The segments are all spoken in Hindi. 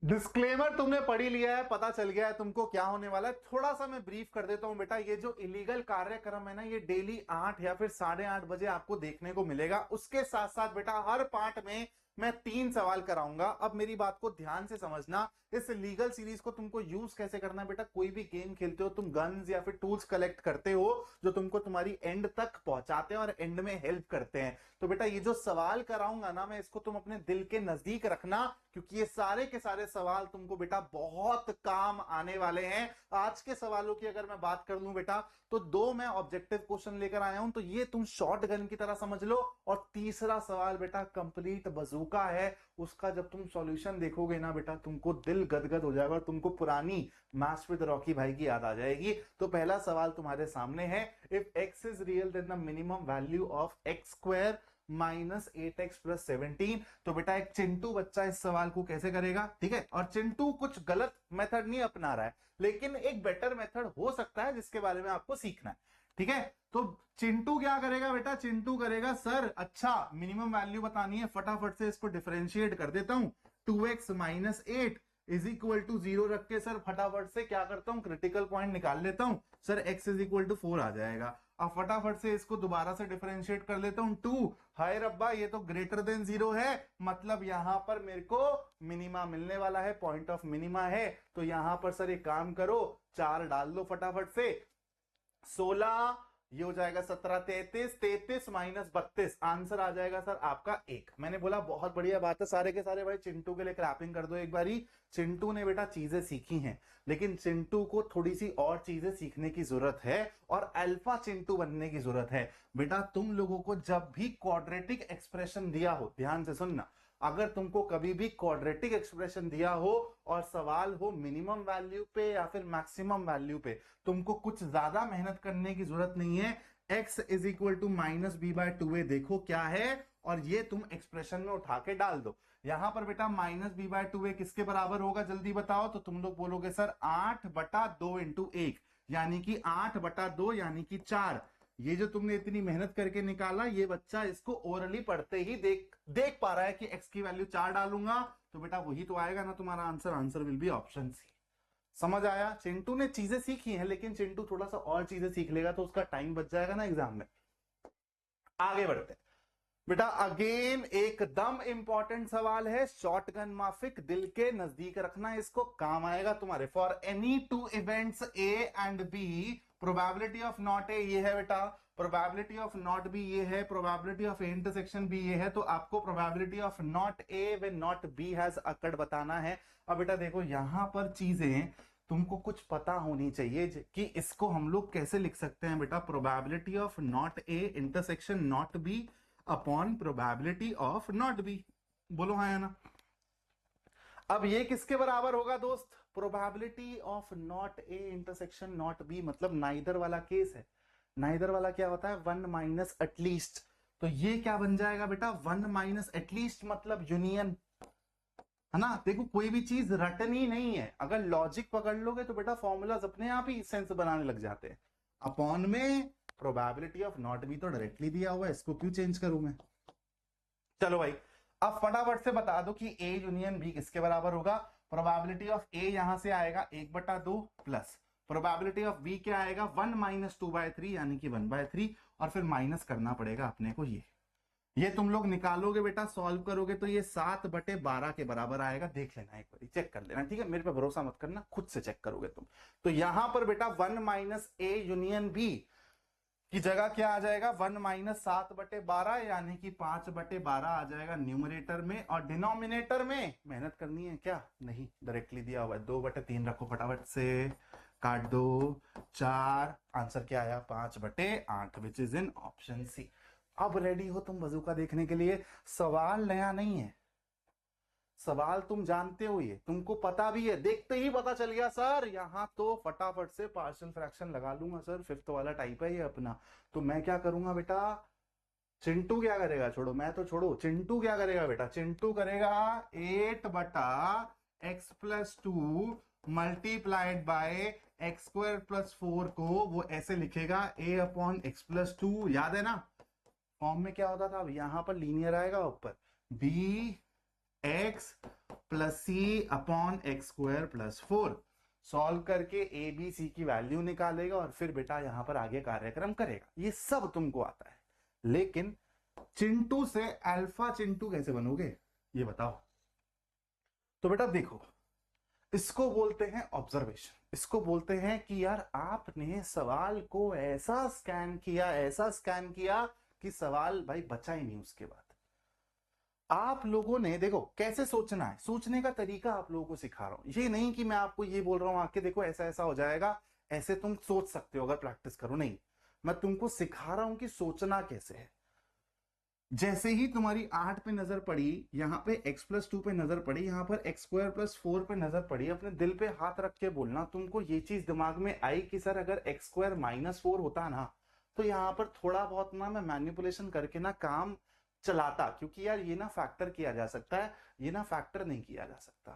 डिस्क्लेमर तुमने पढ़ ही लिया है, पता चल गया है तुमको क्या होने वाला है। थोड़ा सा मैं ब्रीफ कर देता हूं बेटा। ये जो इलीगल कार्यक्रम है ना, ये डेली 8 या फिर 8:30 बजे आपको देखने को मिलेगा। उसके साथ साथ बेटा हर पार्ट में मैं 3 सवाल कराऊंगा। अब मेरी बात को ध्यान से समझना। इस लीगल सीरीज को तुमको यूज कैसे करना है बेटा, कोई भी गेम खेलते हो तुम, गन्स या फिर टूल्स कलेक्ट करते हो जो तुमको तुम्हारी एंड तक पहुंचाते हैं और एंड में हेल्प करते हैं। तो बेटा ये जो सवाल कराऊंगा ना मैं, इसको तुम अपने दिल के नजदीक रखना, क्योंकि ये सारे के सारे सवाल तुमको बेटा बहुत काम आने वाले हैं। आज के सवालों की अगर मैं बात कर लूं बेटा, तो 2 मैं ऑब्जेक्टिव क्वेश्चन लेकर आया हूं, तो ये तुम शॉर्ट गन की तरह समझ लो। और तीसरा सवाल बेटा कंप्लीट बजूका है। उसका जब तुम सॉल्यूशन देखोगे ना बेटा, तुमको दिल गदगद हो जाएगा और तुमको पुरानी मैथ्स विद रॉकी भाई की याद आ जाएगी। तो पहला सवाल तुम्हारे सामने है, if x is real then the minimum value of x square minus 8x+17। तो बेटा एक चिंटू बच्चा इस सवाल को कैसे करेगा, ठीक है। और चिंटू कुछ गलत मेथड नहीं अपना रहा है, लेकिन एक बेटर मेथड हो सकता है जिसके बारे में आपको सीखना है, ठीक है। तो चिंटू क्या करेगा बेटा, चिंटू करेगा सर, अच्छा मिनिमम वैल्यू बतानी है, फटाफट से इसको डिफरेंशिएट कर देता हूं। 2x-8 इज इक्वल टू 0 रख के सर फटाफट से क्या करता हूं, क्रिटिकल पॉइंट निकाल लेता हूं। Sir x is equal to 4 आ जाएगा। अब फटाफट से इसको दोबारा से डिफरेंशिएट कर लेता हूं। 2, हाय रब्बा ये तो ग्रेटर देन 0 है, मतलब यहां पर मेरे को मिनिमा मिलने वाला है, पॉइंट ऑफ मिनिमा है। तो यहां पर सर एक काम करो, 4 डाल दो फटाफट से, 16, ये हो जाएगा 17, 33, 33 माइनस 32, आंसर आ जाएगा सर आपका 1। मैंने बोला बहुत बढ़िया बात है, सारे के सारे भाई चिंटू के लिए क्लैपिंग कर दो एक बारी। चिंटू ने बेटा चीजें सीखी हैं, लेकिन चिंटू को थोड़ी सी और चीजें सीखने की जरूरत है और अल्फा चिंटू बनने की जरूरत है। बेटा तुम लोगों को जब भी क्वाड्रेटिक एक्सप्रेशन दिया हो, ध्यान से सुनना, अगर तुमको कभी भी क्वाड्रेटिक एक्सप्रेशन दिया हो और सवाल हो मिनिमम वैल्यू पे या फिर मैक्सिमम वैल्यू पे, तुमको कुछ ज्यादा मेहनत करने की जरूरत नहीं है। x is equal to -b/2a देखो क्या है, और ये तुम एक्सप्रेशन में उठा के डाल दो। यहां पर बेटा -b/2a किसके बराबर होगा जल्दी बताओ। तो तुम लोग बोलोगे सर 8/2 इंटू 1, यानी कि 8/2 यानी कि 4। ये जो तुमने इतनी मेहनत करके निकाला, ये बच्चा इसको ओरली पढ़ते ही देख पा रहा है कि x की वैल्यू 4 डालूंगा तो बेटा वही तो आएगा ना तुम्हारा answer. Answer will be option C. समझ आया। चिंटू ने चीजें सीखी हैं, लेकिन चिंटू थोड़ा सा और चीजें सीख लेगा तो उसका टाइम बच जाएगा ना एग्जाम में। आगे बढ़ते हैं बेटा, अगेन एकदम इंपॉर्टेंट सवाल है, शॉटगन माफिक, दिल के नजदीक रखना, इसको काम आएगा तुम्हारे। For any 2 events A and B, probability of not A ये है बेटा, प्रोबेबिलिटी ऑफ नॉट बी ये है, probability of A intersection B ये है। तो आपको probability of not A when not B has occurred बताना है। अब बेटा देखो यहां पर चीजें तुमको कुछ पता होनी चाहिए कि इसको हम लोग कैसे लिख सकते हैं बेटा। Probability of not A intersection not be upon probability of not B, बोलो हाँ या ना। अब ये किसके बराबर होगा दोस्त, probability of not A intersection not be, मतलब नाइदर वाला केस है। नाइदर वाला क्या होता है, 1 माइनस एटलीस्ट। तो ये क्या बन जाएगा बेटा, 1 माइनस एटलीस्ट मतलब यूनियन, है ना। देखो कोई भी चीज रटनी नहीं है, अगर लॉजिक पकड़ लोगे तो बेटा फॉर्मूलाज अपने आप ही सेंस बनाने लग जाते हैं। अपॉन में प्रोबेबिलिटी ऑफ नॉट बी तो डायरेक्टली दिया हुआ है, इसको क्यों चेंज करूं मैं। चलो भाई अब फटाफट से बता दो कि ए यूनियन बी किसके बराबर होगा। प्रोबेबिलिटी ऑफ ए यहां से आएगा 1/2 प्लस प्रोबेबिलिटी ऑफ बी क्या आएगा 1 माइनस 2/3 यानी कि 1/3, और फिर माइनस करना पड़ेगा अपने को। ये तुम लोग निकालोगे बेटा, सॉल्व करोगे तो ये 7/12 के बराबर आएगा। देख लेना एक बार, चेक कर लेना, ठीक है। मेरे पे भरोसा मत करना, खुद से चेक करोगे तुम। तो यहां पर बेटा 1 माइनस ए यूनियन बी की जगह क्या आ जाएगा, 1 माइनस 7/12 यानी कि 5/12 आ जाएगा न्यूमरेटर में। और डिनोमिनेटर में मेहनत करनी है क्या, नहीं, डायरेक्टली दिया हुआ है। 2/3 रखो फटाफट से, काट दो, 4, आंसर क्या आया 5/8 which is in option C. अब रेडी हो तुम बजूका देखने के लिए। सवाल नया नहीं है, सवाल तुम जानते हो, ये तुमको पता भी है, देखते ही पता चल गया सर यहां तो फटाफट से पार्शियल फ्रैक्शन लगा लूंगा सर, 5th वाला टाइप है ये अपना। तो मैं क्या करूंगा बेटा, चिंटू क्या करेगा, छोड़ो मैं तो छोड़ो, चिंटू क्या करेगा बेटा, चिंटू करेगा 8/x+2 मल्टीप्लाइड बाय x²+4 को वो ऐसे लिखेगा a/x+2, याद है ना। फॉर्म में क्या होता था, अब यहां पर लीनियर आएगा ऊपर b x plus C upon x square plus 4 solve करके ए बी सी की वैल्यू निकालेगा और फिर बेटा यहां पर आगे कार्यक्रम करेगा। ये सब तुमको आता है, लेकिन चिंटू से अल्फा चिंटू कैसे बनोगे ये बताओ। तो बेटा देखो, इसको बोलते हैं ऑब्जर्वेशन, इसको बोलते हैं कि यार आपने सवाल को ऐसा स्कैन किया कि सवाल भाई बचा ही नहीं। उसके बाद आप लोगों ने देखो कैसे सोचना है, सोचने का तरीका आप लोगों को सिखा रहा हूं। ये नहीं कि मैं आपको ये बोल रहा हूं आके देखो ऐसा ऐसा हो जाएगा, ऐसे तुम सोच सकते हो अगर प्रैक्टिस करो, नहीं, मैं तुमको सिखा रहा हूं कि सोचना कैसे है। जैसे ही तुम्हारी 8 पे नजर पड़ी, यहां पे x प्लस 2 पे नजर पड़ी, यहां पर एक्स स्क्वायर प्लस 4 पे नजर पड़ी, अपने दिल पे हाथ रख के बोलना तुमको ये चीज दिमाग में आई कि सर अगर एक्स स्क्वायर माइनस 4 होता ना तो यहां पर थोड़ा बहुत ना मैं मैनिपुलेशन करके ना काम चलाता, क्योंकि यार ये ना फैक्टर किया जा सकता है, ये ना फैक्टर नहीं किया जा सकता।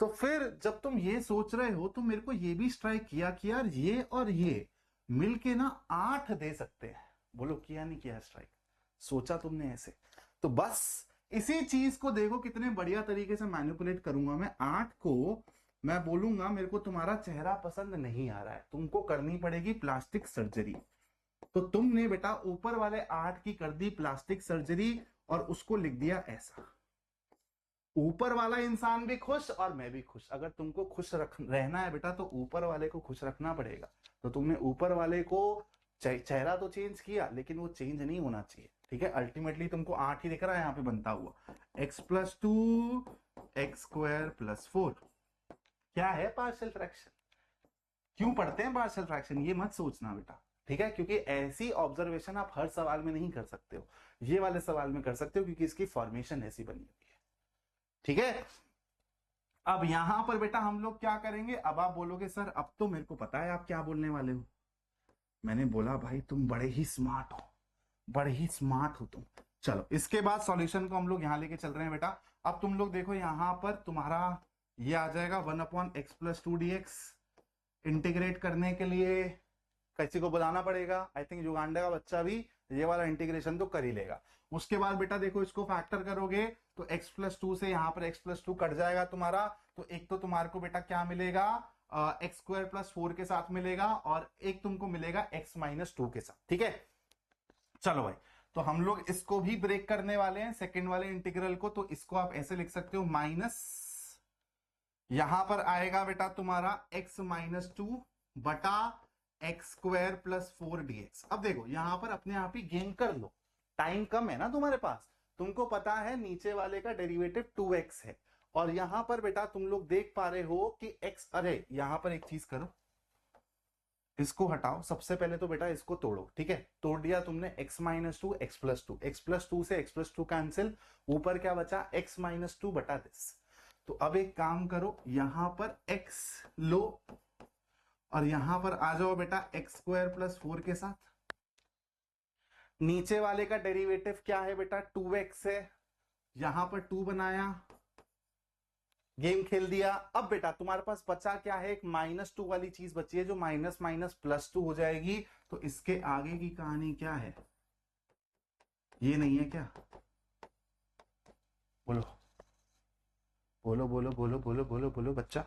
तो फिर जब तुम ये सोच रहे हो तो मेरे को ये भी स्ट्राइक किया कि यार ये और ये मिलके ना 8 दे सकते हैं। बोलो किया नहीं किया स्ट्राइक? सोचा तुमने ऐसे? तो बस इसी चीज को देखो कितने बढ़िया तरीके से मैनिपुलेट करूंगा मैं। 8 को मैं बोलूंगा मेरे को तुम्हारा चेहरा पसंद नहीं आ रहा है, तुमको करनी पड़ेगी प्लास्टिक सर्जरी। तो तुमने बेटा ऊपर वाले 8 की कर दी प्लास्टिक सर्जरी और उसको लिख दिया ऐसा। ऊपर वाला इंसान भी खुश और मैं भी खुश। अगर तुमको खुश रहना है बेटा तो ऊपर वाले को खुश रखना पड़ेगा। तो तुमने ऊपर वाले को चेहरा तो चेंज किया, लेकिन वो चेंज नहीं होना चाहिए, ठीक है। अल्टीमेटली तुमको 8 ही दिख रहा है यहाँ पे बनता हुआ, x plus 2 x square plus 4 क्या है पार्शियल फ्रैक्शन। क्यों पढ़ते हैं पार्शियल फ्रैक्शन ये मत सोचना बेटा, ठीक है, क्योंकि ऐसी ऑब्जर्वेशन आप हर सवाल में नहीं कर सकते हो, ये वाले सवाल में कर सकते हो क्योंकि इसकी फॉर्मेशन ऐसी बनी हुई है, ठीक है। अब यहां पर बेटा हम लोग क्या करेंगे, अब आप बोलोगे सर अब तो मेरे को पता है आप क्या बोलने वाले हो। मैंने बोला भाई तुम बड़े ही स्मार्ट हो, बड़े ही स्मार्ट हो तुम। चलो इसके बाद सॉल्यूशन को हम लोग यहां लेके चल रहे हैं बेटा। अब तुम लोग देखो यहां पर तुम्हारा ये आ जाएगा 1/x प्लस 2 dx। इंटीग्रेट करने के लिए किसी को बुलाना पड़ेगा, आई थिंक युगांडा का बच्चा भी ये वाला इंटीग्रेशन तो कर ही लेगा। उसके बाद बेटा देखो इसको फैक्टर करोगे तो x प्लस 2 से यहां पर x प्लस 2 कट जाएगा तुम्हारा, तो एक तो तुम्हारे को बेटा क्या मिलेगा, एक्स स्क्वायर प्लस 4 के साथ मिलेगा और एक तुमको मिलेगा x माइनस 2 के साथ, ठीक है। चलो भाई, तो हम लोग इसको भी ब्रेक करने वाले हैं सेकंड वाले इंटीग्रल को। तो इसको आप ऐसे लिख सकते हो माइनस, यहां पर आएगा बेटा तुम्हारा x माइनस 2 बटा एक्स स्क्वायर प्लस 4 dx। अब देखो यहां पर अपने आप ही गेन कर लो, टाइम कम है ना तुम्हारे पास, तुमको पता है नीचे वाले का डेरिवेटिव 2x है, और यहां पर बेटा तुम लोग देख पा रहे हो कि x, अरे यहां पर एक चीज करो, इसको हटाओ सबसे पहले तो बेटा इसको तोड़ो, ठीक है। तोड़ दिया तुमने x minus 2 x plus 2, x plus 2 से एक्स प्लस 2 कैंसिल, ऊपर क्या बचा x माइनस 2 बटा दिस। तो अब एक काम करो यहां पर x लो और यहां पर आ जाओ बेटा एक्स स्क्वायर प्लस 4 के साथ। नीचे वाले का डेरिवेटिव क्या है बेटा 2x है, यहां पर 2 बनाया, गेम खेल दिया। अब बेटा तुम्हारे पास बचा क्या है, एक -2 वाली चीज बची है जो माइनस माइनस प्लस 2 हो जाएगी। तो इसके आगे की कहानी क्या है, ये नहीं है क्या? बोलो बोलो बोलो बोलो बोलो बोलो बोलो बच्चा।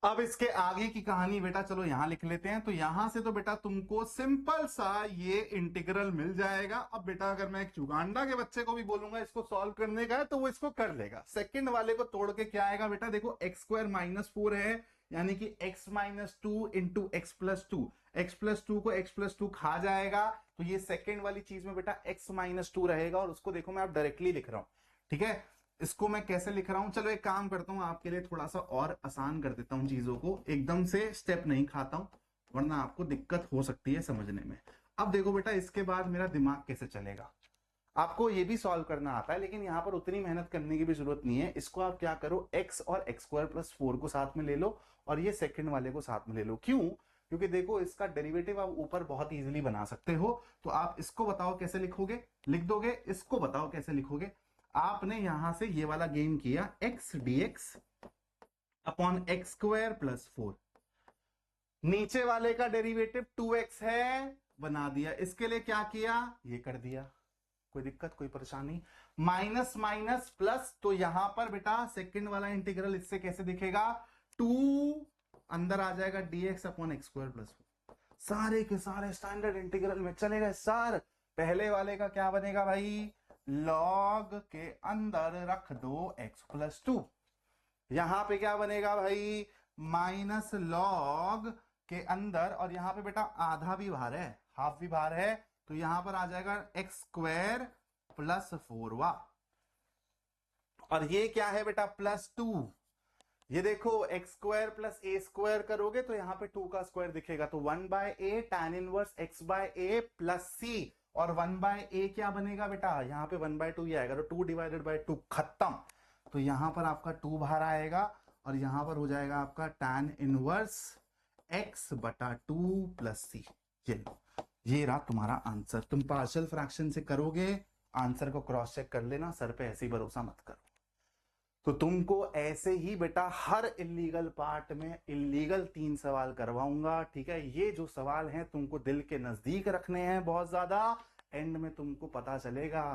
अब इसके आगे की कहानी बेटा चलो यहां लिख लेते हैं। तो यहां से तो बेटा तुमको सिंपल सा ये इंटीग्रल मिल जाएगा। अब बेटा अगर मैं एक चुगांडा के बच्चे को भी बोलूंगा इसको सॉल्व करने का है तो वो इसको कर लेगा। सेकंड वाले को तोड़ के क्या आएगा बेटा, देखो एक्स स्क्वायर माइनस 4 है, यानी कि x minus 2 into x plus 2, x plus 2 को x प्लस 2 खा जाएगा, तो ये सेकंड वाली चीज में बेटा x माइनस 2 रहेगा। और उसको देखो मैं आप डायरेक्टली लिख रहा हूं, ठीक है। इसको मैं कैसे लिख रहा हूं, चलो एक काम करता हूं आपके लिए थोड़ा सा और आसान कर देता हूं चीजों को, एकदम से स्टेप नहीं खाता हूं वरना आपको दिक्कत हो सकती है समझने में। अब देखो बेटा इसके बाद मेरा दिमाग कैसे चलेगा, आपको ये भी सॉल्व करना आता है लेकिन यहां पर उतनी मेहनत करने की भी जरूरत नहीं है। इसको आप क्या करो, x और एक्स स्क्वायर प्लस 4 को साथ में ले लो और ये सेकंड वाले को साथ में ले लो। क्यों? क्योंकि देखो इसका डेरिवेटिव आप ऊपर बहुत इजीली बना सकते हो। तो आप इसको बताओ कैसे लिखोगे, लिख दोगे, इसको बताओ कैसे लिखोगे। आपने यहां से ये वाला गेन किया x dx upon x square plus 4, नीचे वाले का डेरिवेटिव 2x है, बना दिया। इसके लिए क्या किया, ये कर दिया, कोई दिक्कत कोई परेशानी। माइनस माइनस प्लस, तो यहां पर बेटा सेकंड वाला इंटीग्रल इससे कैसे दिखेगा, 2 अंदर आ जाएगा dx upon x square plus, सारे के सारे स्टैंडर्ड इंटीग्रल में चले गए सर। पहले वाले का क्या बनेगा भाई, लॉग के अंदर रख दो x प्लस 2, यहां पे क्या बनेगा भाई, माइनस लॉग के अंदर, और यहां पे बेटा आधा भी बाहर है, हाफ भी बाहर है, तो यहां पर आ जाएगा एक्स स्क्वायर प्लस 4 और ये क्या है बेटा प्लस 2। ये देखो एक्स स्क्वायर प्लस ए स्क्वायर करोगे तो यहां पे 2 का स्क्वायर दिखेगा, तो 1/a tan inverse x by A plus C, और 1/a क्या बनेगा बेटा, यहां पे 1/2 ही आएगा, तो 2 डिवाइडेड बाय 2 खत्म। तो यहां पर आपका 2 बाहर आएगा और यहां पर हो जाएगा आपका tan इनवर्स x बटा 2 प्लस सी। ये रहा तुम्हारा आंसर। तुम पार्शियल फ्रैक्शन से करोगे, आंसर को क्रॉस चेक कर लेना, सर पे ऐसे ही भरोसा मत करो। तो तुमको ऐसे ही बेटा हर इलीगल पार्ट में इलीगल 3 सवाल करवाऊंगा, ठीक है। ये जो सवाल हैं तुमको दिल के नजदीक रखने हैं बहुत ज्यादा, एंड में तुमको पता चलेगा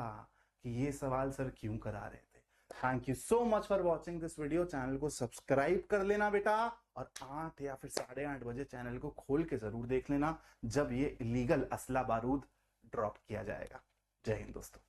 कि ये सवाल सर क्यों करा रहे थे। Thank you so much for watching this video. Channel को सब्सक्राइब कर लेना बेटा, और 8 या फिर 8:30 बजे चैनल को खोल के जरूर देख लेना जब ये इलीगल असला बारूद ड्रॉप किया जाएगा। जय हिंद दोस्तों।